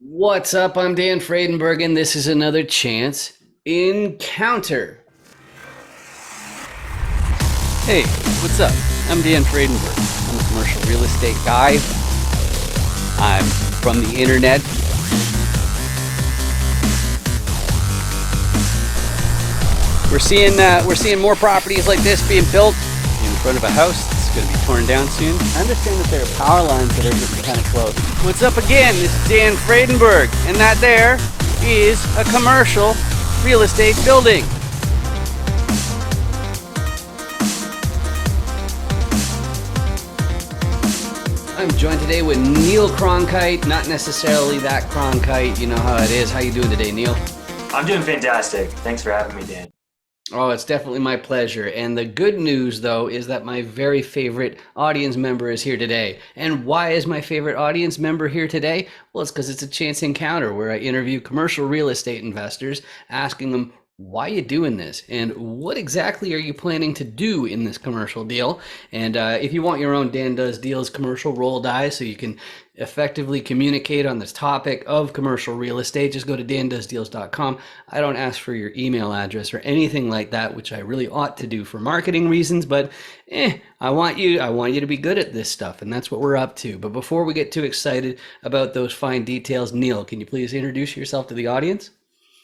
What's up? I'm Dan Fredenberg, and this is another Chance Encounter. Hey, what's up? I'm Dan Fredenberg. I'm a commercial real estate guy. I'm from the internet. We're seeing more properties like this being built in front of a house that's going to be torn down soon. I understand that there are power lines that are getting kind of close. What's up again? This is Dan Fredenberg, and that there is a commercial real estate building. I'm joined today with Neil Cronkrite, not necessarily that Cronkrite. You know how it is. How you doing today, Neil? I'm doing fantastic. Thanks for having me, Dan. Oh, it's definitely my pleasure. And the good news, though, is that my very favorite audience member is here today. And why is my favorite audience member here today? Well, it's because it's a chance encounter where I interview commercial real estate investors, asking them, why are you doing this? And what exactly are you planning to do in this commercial deal? And if you want your own Dan Does Deals commercial roll die so you can effectively communicate on this topic of commercial real estate, just go to dandoesdeals.com. I don't ask for your email address or anything like that, which I really ought to do for marketing reasons, but I want you to be good at this stuff, and that's what we're up to. But before we get too excited about those fine details, Neil, can you please introduce yourself to the audience?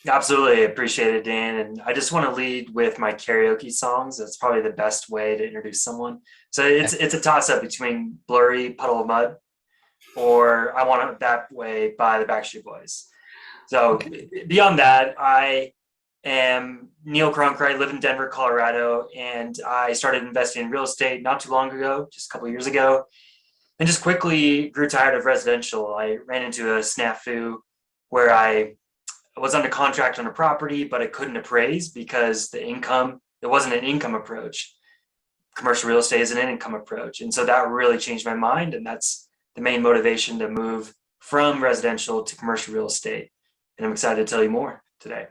Absolutely appreciate it, Dan. And I just want to lead with my karaoke songs. That's probably the best way to introduce someone. So it's a toss up between Blurry, Puddle of Mud, or I Want It That Way by the Backstreet Boys. So Okay. beyond that, I am Neil Cronkrite, live in Denver, Colorado, and I started investing in real estate not too long ago, just a couple of years ago, and just quickly grew tired of residential. I ran into a snafu where I was under contract on a property, but I couldn't appraise because it wasn't an income approach. Commercial real estate is an income approach. And so that really changed my mind. And that's the main motivation to move from residential to commercial real estate. And I'm excited to tell you more today.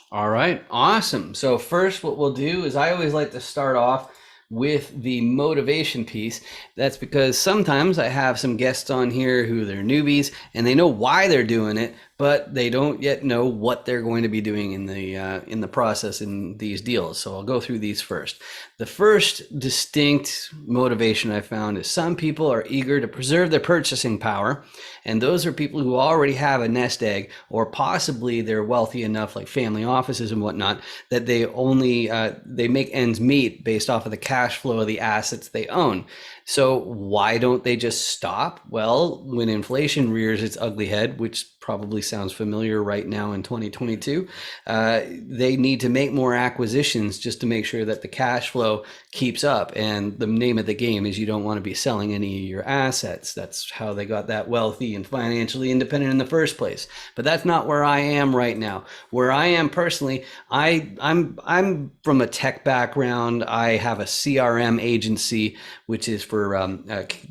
All right, awesome. So first, what we'll do is I always like to start off with the motivation piece. That's because sometimes I have some guests on here who they're newbies and they know why they're doing it, but they don't yet know what they're going to be doing in the process in these deals. So I'll go through these first. The first distinct motivation I found is some people are eager to preserve their purchasing power, and those are people who already have a nest egg, or possibly they're wealthy enough, like family offices and whatnot, that they make ends meet based off of the cash flow of the assets they own. So why don't they just stop? Well, when inflation rears its ugly head, which probably sounds familiar right now in 2022, they need to make more acquisitions just to make sure that the cash flow keeps up. And the name of the game is you don't want to be selling any of your assets. That's how they got that wealthy and financially independent in the first place. But that's not where I am right now. Where I am personally, I'm from a tech background. I have a CRM agency, which is for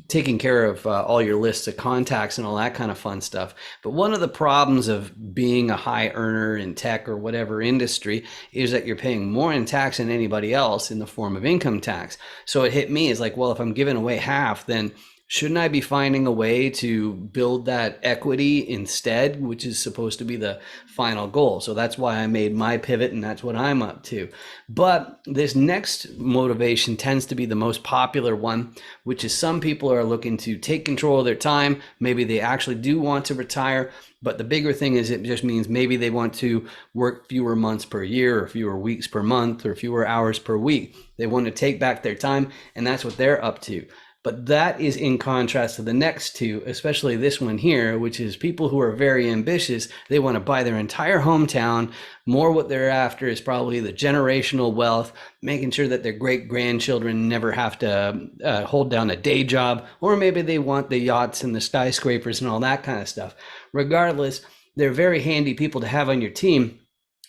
taking care of all your lists of contacts and all that kind of fun stuff. But one of the problems of being a high earner in tech or whatever industry is that you're paying more in tax than anybody else in the form of income tax. So it hit me as like, well, if I'm giving away half, then shouldn't I be finding a way to build that equity instead, which is supposed to be the final goal? So that's why I made my pivot, and that's what I'm up to. But this next motivation tends to be the most popular one, which is some people are looking to take control of their time. Maybe they actually do want to retire, but the bigger thing is it just means maybe they want to work fewer months per year or fewer weeks per month or fewer hours per week. They want to take back their time, and that's what they're up to. But that is in contrast to the next two, especially this one here, which is people who are very ambitious. They want to buy their entire hometown. More what they're after is probably the generational wealth, making sure that their great grandchildren never have to hold down a day job, or maybe they want the yachts and the skyscrapers and all that kind of stuff. Regardless, they're very handy people to have on your team.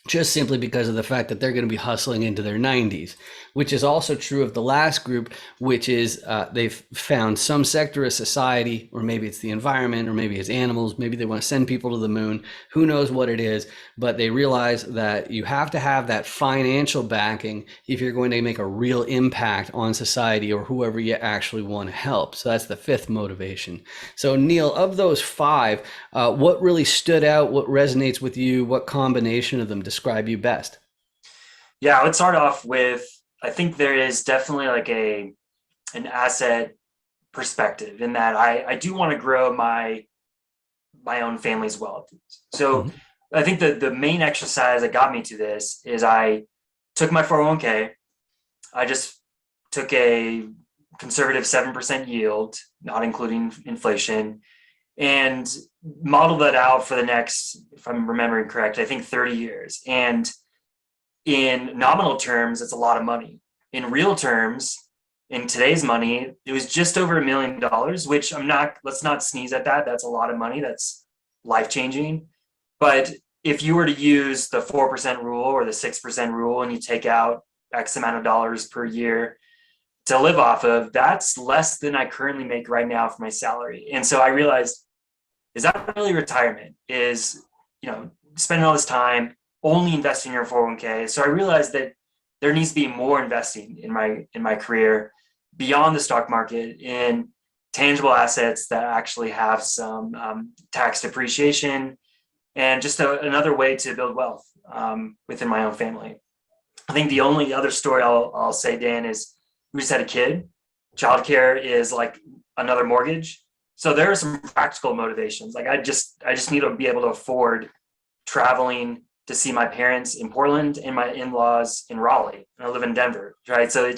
just simply because of the fact that they're going to be hustling into their 90s, which is also true of the last group, which is they've found some sector of society, or maybe it's the environment, or maybe it's animals, maybe they want to send people to the moon, who knows what it is, but they realize that you have to have that financial backing if you're going to make a real impact on society or whoever you actually want to help. So that's the fifth motivation. So Neil, of those five, what really stood out? What resonates with you? What combination of them describe you best? Yeah, I would start off with, I think there is definitely like a an asset perspective in that I do want to grow my own family's wealth. So Mhm. I think the main exercise that got me to this is I took my 401k. I just took a conservative 7% yield, not including inflation, and modeled that out for the next, if I'm remembering correct, I think 30 years. And in nominal terms, it's a lot of money. In real terms, in today's money, it was just over $1 million, which I'm not, let's not sneeze at that. That's a lot of money. That's life changing. But if you were to use the 4% rule or the 6% rule and you take out X amount of dollars per year to live off of, that's less than I currently make right now for my salary. And so I realized, is that really retirement? Is, spending all this time only investing in your 401k? So I realized that there needs to be more investing in my career beyond the stock market in tangible assets that actually have some tax depreciation and just another way to build wealth within my own family. I think the only other story I'll say, Dan, is we just had a kid. Childcare is like another mortgage. So there are some practical motivations. Like I just need to be able to afford traveling to see my parents in Portland and my in-laws in Raleigh. And I live in Denver, right? So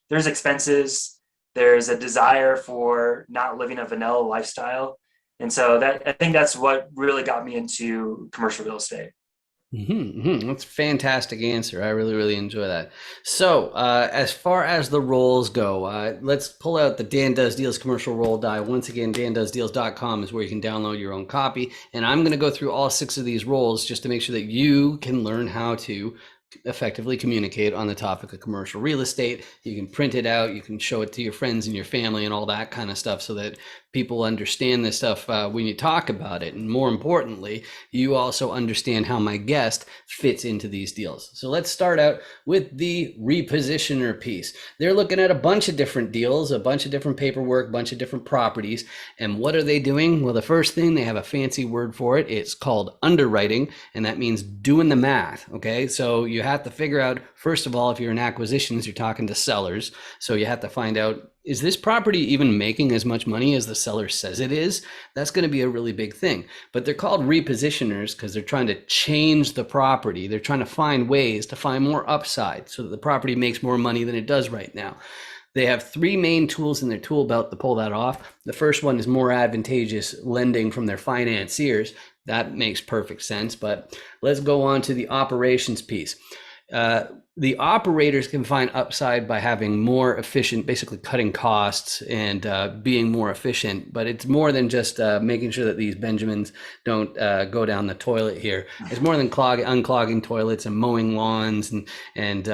there's expenses. There's a desire for not living a vanilla lifestyle. And so that, I think that's what really got me into commercial real estate. That's a fantastic answer. I really, really enjoy that. So, as far as the roles go, let's pull out the Dan Does Deals commercial roll die. Once again, dandoesdeals.com is where you can download your own copy. And I'm going to go through all six of these roles just to make sure that you can learn how to effectively communicate on the topic of commercial real estate. You can print it out, you can show it to your friends and your family and all that kind of stuff so that people understand this stuff when you talk about it. And more importantly, you also understand how my guest fits into these deals. So let's start out with the repositioner piece. They're looking at a bunch of different deals, a bunch of different paperwork, a bunch of different properties. And what are they doing? Well, the first thing, they have a fancy word for it. It's called underwriting, and that means doing the math. Okay, so you have to figure out, first of all, if you're in acquisitions, you're talking to sellers. So you have to find out, is this property even making as much money as the seller says it is? That's going to be a really big thing. But they're called repositioners because they're trying to change the property. They're trying to find ways to find more upside so that the property makes more money than it does right now. They have three main tools in their tool belt to pull that off. The first one is more advantageous lending from their financiers. That makes perfect sense. But let's go on to the operations piece. The operators can find upside by having more efficient, basically cutting costs and being more efficient. But it's more than just making sure that these Benjamins don't go down the toilet here. It's more than unclogging toilets and mowing lawns and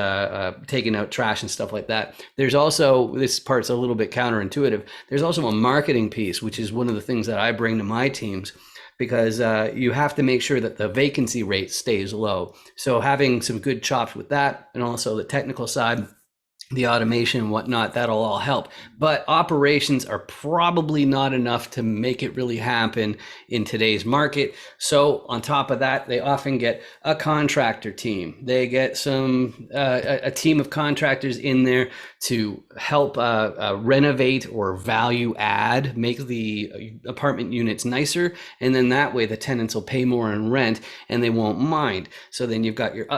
taking out trash and stuff like that. There's also, this part's a little bit counterintuitive, there's also a marketing piece, which is one of the things that I bring to my teams, because you have to make sure that the vacancy rate stays low. So having some good chops with that, and also the technical side, the automation and whatnot, that'll all help. But operations are probably not enough to make it really happen in today's market. So on top of that, they often get a contractor team. They get a team of contractors in there to help renovate or value add, make the apartment units nicer. And then that way the tenants will pay more in rent and they won't mind. So then you've got your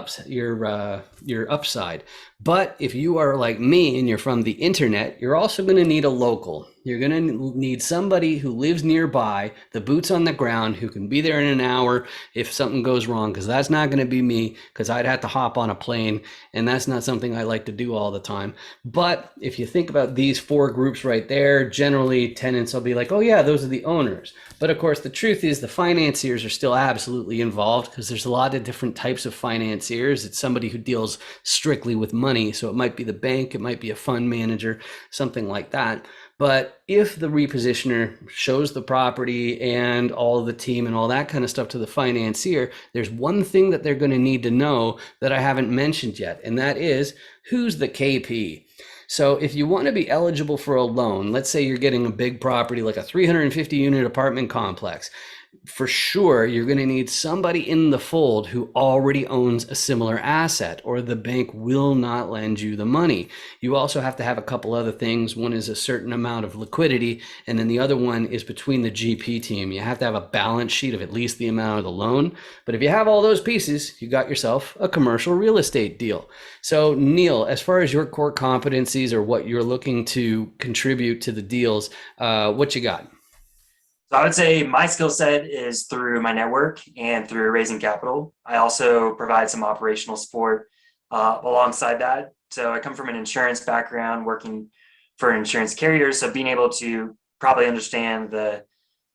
upside. But if you are like me and you're from the internet, you're also going to need a local. You're going to need somebody who lives nearby, the boots on the ground, who can be there in an hour if something goes wrong, because that's not going to be me, because I'd have to hop on a plane, and that's not something I like to do all the time. But if you think about these four groups right there, generally tenants will be like, oh, yeah, those are the owners. But of course, the truth is the financiers are still absolutely involved because there's a lot of different types of financiers. It's somebody who deals strictly with money. So it might be the bank, it might be a fund manager, something like that. But if the repositioner shows the property and all of the team and all that kind of stuff to the financier, there's one thing that they're going to need to know that I haven't mentioned yet, and that is who's the KP. So if you want to be eligible for a loan, let's say you're getting a big property like a 350 unit apartment complex, for sure you're going to need somebody in the fold who already owns a similar asset, or the bank will not lend you the money. You also have to have a couple other things. One is a certain amount of liquidity, and then the other one is between the GP team. You have to have a balance sheet of at least the amount of the loan. But if you have all those pieces, you got yourself a commercial real estate deal. So Neil, as far as your core competencies or what you're looking to contribute to the deals, what you got? So I would say my skill set is through my network and through raising capital. I also provide some operational support alongside that. So I come from an insurance background, working for an insurance carrier. So being able to probably understand the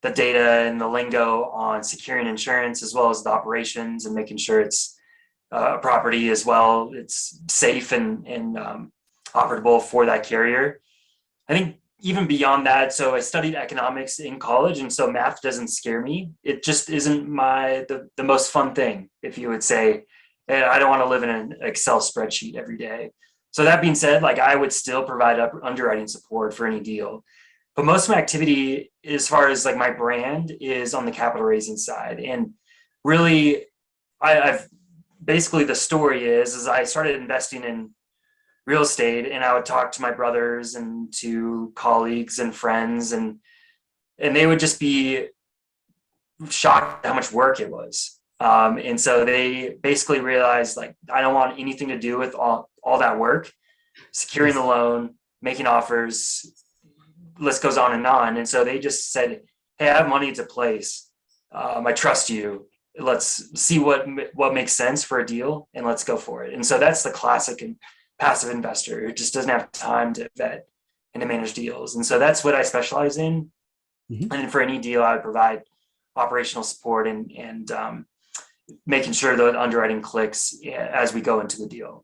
data and the lingo on securing insurance, as well as the operations and making sure it's a property as well, it's safe and operable for that carrier. I think even beyond that, so I studied economics in college, and so math doesn't scare me. It just isn't the most fun thing, if you would say. And I don't want to live in an Excel spreadsheet every day. So that being said, like I would still provide underwriting support for any deal. But most of my activity, as far as like my brand, is on the capital raising side. And really, I've basically the story is I started investing in real estate, and I would talk to my brothers and to colleagues and friends, and they would just be shocked how much work it was. And so they basically realized, like, I don't want anything to do with all that work, securing the loan, making offers, list goes on and on. And so they just said, hey, I have money to place. I trust you. Let's see what makes sense for a deal, and let's go for it. And so that's the classic and passive investor who just doesn't have time to vet and to manage deals. And so that's what I specialize in. Mm-hmm. And for any deal, I would provide operational support and making sure that underwriting clicks as we go into the deal.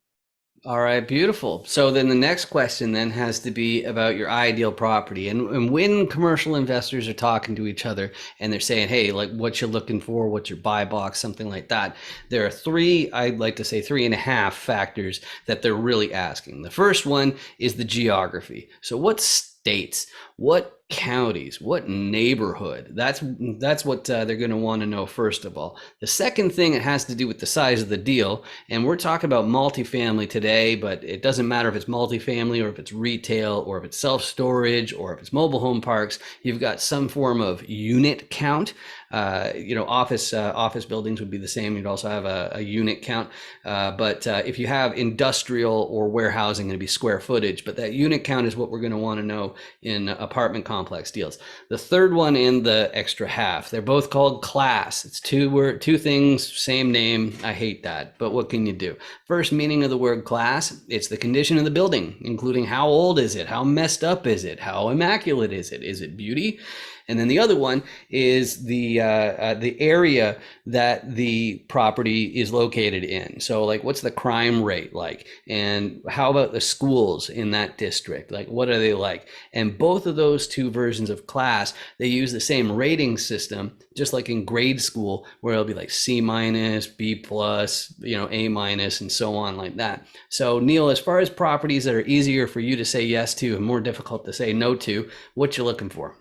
All right, beautiful. So then the next question then has to be about your ideal property. And when commercial investors are talking to each other and they're saying, hey, like what you're looking for, what's your buy box, something like that, there are three, I'd like to say 3.5 factors that they're really asking. The first one is the geography. So what states, what counties, what neighborhood? That's what they're going to want to know first of all. The second thing, it has to do with the size of the deal, and we're talking about multifamily today, but it doesn't matter if it's multifamily or if it's retail or if it's self-storage or if it's mobile home parks. You've got some form of unit count. Office buildings would be the same. You'd also have a unit count. But if you have industrial or warehousing, it'd be square footage. But that unit count is what we're going to want to know in apartment complex deals. The third one in the extra half, they're both called class. It's two things, same name. I hate that, but what can you do? First meaning of the word class, it's the condition of the building, including how old is it? How messed up is it? How immaculate is it? Is it beauty? And then the other one is the area that the property is located in. So like, what's the crime rate like? And how about the schools in that district? Like, what are they like? And both of those two versions of class, they use the same rating system, just like in grade school, where it'll be like C minus, B plus, A minus, and so on like that. So Neil, as far as properties that are easier for you to say yes to and more difficult to say no to, what you looking for?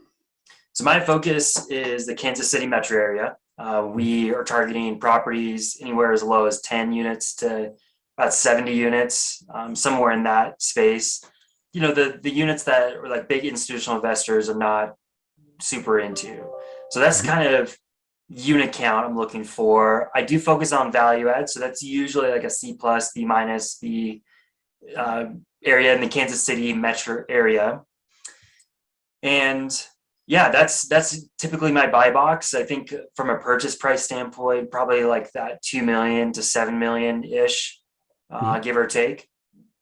So my focus is the Kansas City metro area. We are targeting properties anywhere as low as 10 units to about 70 units, somewhere in that space. The units that are like big institutional investors are not super into. So that's kind of unit count I'm looking for. I do focus on value add. So that's usually like a C plus, B minus, the area in the Kansas City metro area. And yeah, that's typically my buy box. I think from a purchase price standpoint, probably like that 2 million to 7 million ish, Mhm. give or take.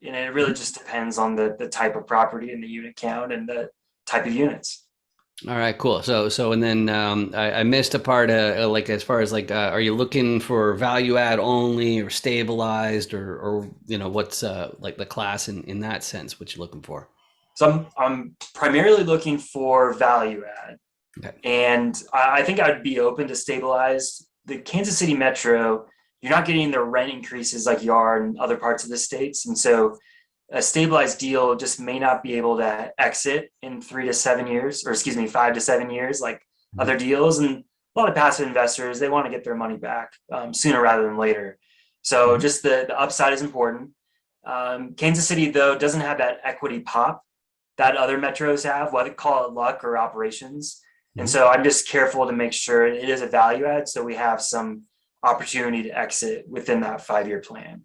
And it really just depends on the type of property and the unit count and the type of units. All right, cool. And then I missed a part, like as far as like, are you looking for value add only or stabilized or what's like the class in that sense, what you're looking for? So I'm primarily looking for value add. Okay. And I think I'd be open to stabilized. The Kansas City Metro, you're not getting the rent increases like you are in other parts of the states. And so a stabilized deal just may not be able to exit in 3 to 7 years, or excuse me, 5 to 7 years, like Mhm. other deals. And a lot of passive investors, they want to get their money back sooner rather than later. So Mhm. just the upside is important. Kansas City, though, doesn't have that equity pop that other metros have, whether call it luck or operations. And Mhm. so I'm just careful to make sure it is a value add so we have some opportunity to exit within that 5 year plan.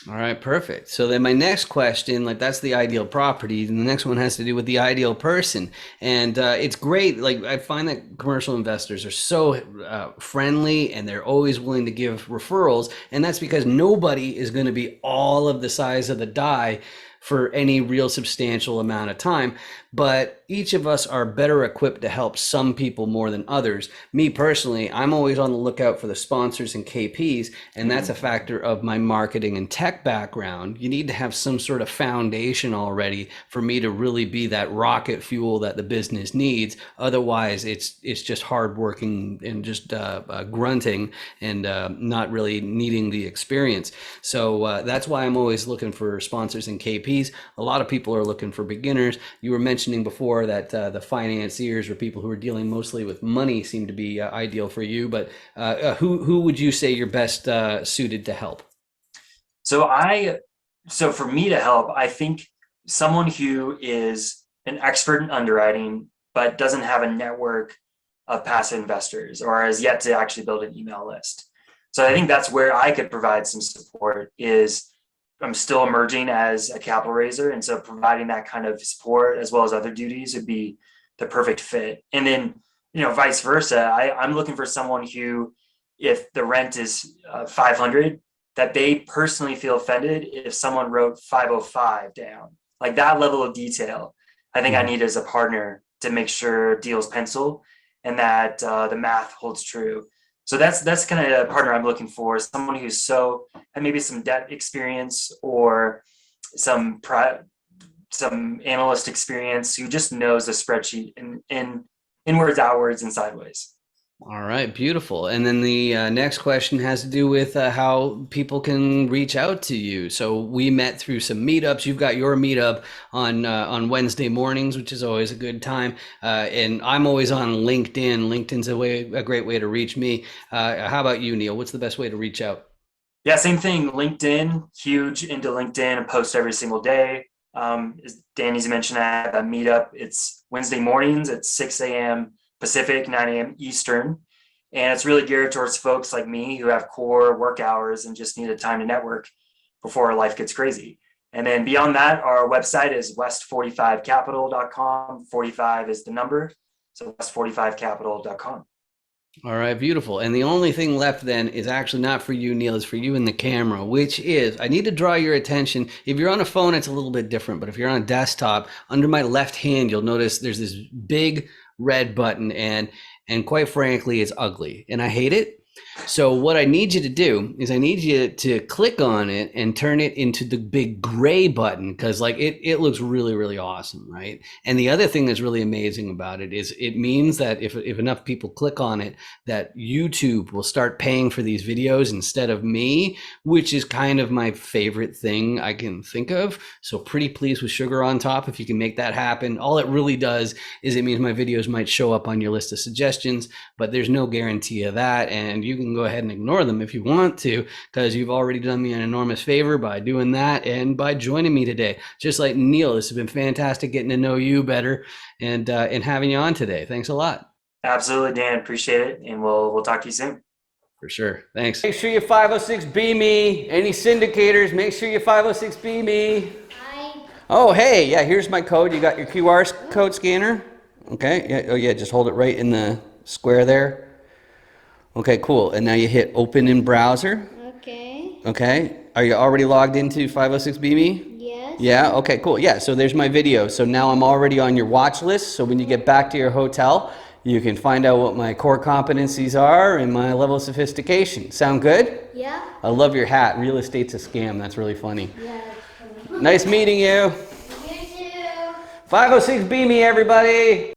All right, perfect. So then my next question, like that's the ideal property, and the next one has to do with the ideal person. And it's great. Like I find that commercial investors are so friendly, and they're always willing to give referrals, and that's because nobody is going to be all of the size of the die for any real substantial amount of time. But each of us are better equipped to help some people more than others. Me personally, I'm always on the lookout for the sponsors and KPs, and that's a factor of my marketing and tech background. You need to have some sort of foundation already for me to really be that rocket fuel that the business needs. Otherwise, it's just hard working and just grunting and not really needing the experience. So that's why I'm always looking for sponsors and KPs. A lot of people are looking for beginners. You were mentioning before that the financiers or people who are dealing mostly with money seem to be ideal for you. But who would you say you're best suited to help? So so for me to help, I think someone who is an expert in underwriting but doesn't have a network of passive investors or has yet to actually build an email list. So I think that's where I could provide some support. Is I'm still emerging as a capital raiser, and so providing that kind of support as well as other duties would be the perfect fit. And then vice versa, I'm looking for someone who, if the rent is 500, that they personally feel offended if someone wrote 505 down. Like that level of detail, I think I Mhm. need as a partner to make sure deals pencil and that the math holds true. So that's kind of a partner I'm looking for, someone who's and maybe some debt experience or some some analyst experience who just knows the spreadsheet in inwards, outwards, and sideways. All right, beautiful. And then the next question has to do with how people can reach out to you. So we met through some meetups. You've got your meetup on Wednesday mornings, which is always a good time. And I'm always on LinkedIn. LinkedIn's a great way to reach me. How about you, Neil? What's the best way to reach out? Yeah, same thing. LinkedIn, huge into LinkedIn and post every single day. As Danny's mentioned, I have a meetup. It's Wednesday mornings at 6 a.m. Pacific, 9 a.m. Eastern. And it's really geared towards folks like me who have core work hours and just need a time to network before life gets crazy. And then beyond that, our website is west45capital.com. 45 is the number. So west45capital.com. All right, beautiful. And the only thing left then is actually not for you, Neil, it's for you in the camera, which is I need to draw your attention. If you're on a phone, it's a little bit different, but if you're on a desktop, under my left hand, you'll notice there's this big red button, and quite frankly, it's ugly, and I hate it. So what I need you to do is I need you to click on it and turn it into the big gray button because like it looks really, really awesome, right? And the other thing that's really amazing about it is it means that if enough people click on it, that YouTube will start paying for these videos instead of me, which is kind of my favorite thing I can think of. So pretty pleased with sugar on top if you can make that happen. All it really does is it means my videos might show up on your list of suggestions, but there's no guarantee of that. And you can go ahead and ignore them if you want to, because you've already done me an enormous favor by doing that and by joining me today. Just like Neil, this has been fantastic getting to know you better and having you on today. Thanks a lot. Absolutely, Dan. Appreciate it. And we'll talk to you soon. For sure. Thanks. Make sure you 506B me. Any syndicators, make sure you 506B me. Hi. Oh, hey, yeah, here's my code. You got your QR code scanner? Okay, yeah, oh yeah, just hold it right in the square there. Okay, cool. And now you hit open in browser. Okay. Okay, are you already logged into 506BME? Yes. Yeah, okay, cool. Yeah, so there's my video. So now I'm already on your watch list. So when you get back to your hotel, you can find out what my core competencies are and my level of sophistication. Sound good? Yeah. I love your hat. Real estate's a scam. That's really funny. Yeah. It's funny. Nice meeting you. You too. 506BME, everybody.